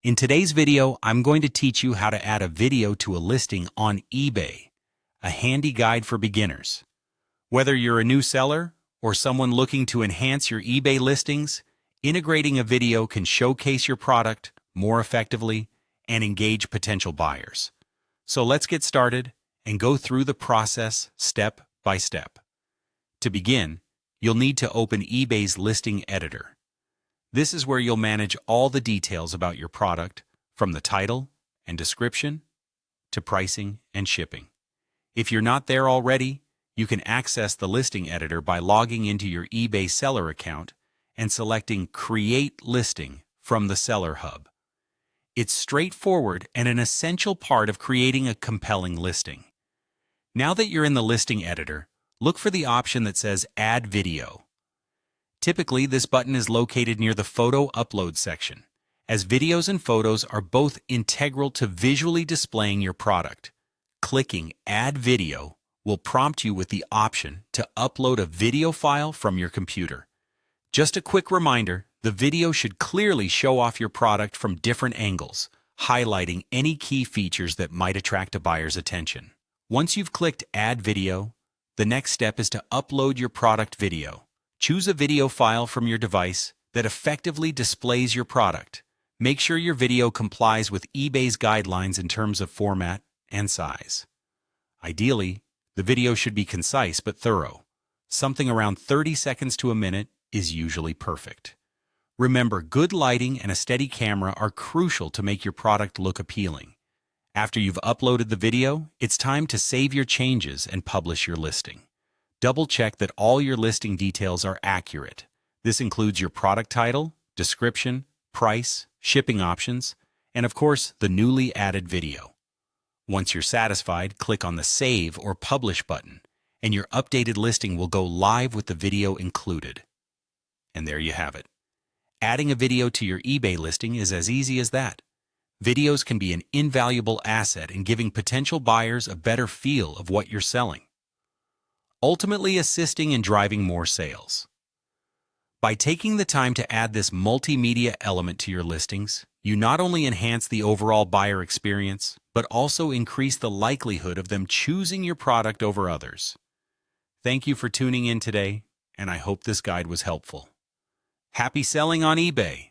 In today's video, I'm going to teach you how to add a video to a listing on eBay, a handy guide for beginners. Whether you're a new seller or someone looking to enhance your eBay listings, integrating a video can showcase your product more effectively and engage potential buyers. So let's get started and go through the process step by step. To begin, you'll need to open eBay's listing editor. This is where you'll manage all the details about your product, from the title and description to pricing and shipping. If you're not there already, you can access the listing editor by logging into your eBay seller account and selecting Create Listing from the Seller Hub. It's straightforward and an essential part of creating a compelling listing. Now that you're in the listing editor, look for the option that says Add Video. Typically, this button is located near the photo upload section, as videos and photos are both integral to visually displaying your product. Clicking Add Video will prompt you with the option to upload a video file from your computer. Just a quick reminder, the video should clearly show off your product from different angles, highlighting any key features that might attract a buyer's attention. Once you've clicked Add Video, the next step is to upload your product video. Choose a video file from your device that effectively displays your product. Make sure your video complies with eBay's guidelines in terms of format and size. Ideally, the video should be concise but thorough. Something around 30 seconds to a minute is usually perfect. Remember, good lighting and a steady camera are crucial to make your product look appealing. After you've uploaded the video, it's time to save your changes and publish your listing. Double-check that all your listing details are accurate. This includes your product title, description, price, shipping options, and of course, the newly added video. Once you're satisfied, click on the Save or Publish button, and your updated listing will go live with the video included. And there you have it. Adding a video to your eBay listing is as easy as that. Videos can be an invaluable asset in giving potential buyers a better feel of what you're selling, ultimately assisting in driving more sales. By taking the time to add this multimedia element to your listings, you not only enhance the overall buyer experience, but also increase the likelihood of them choosing your product over others. Thank you for tuning in today, and I hope this guide was helpful. Happy selling on eBay!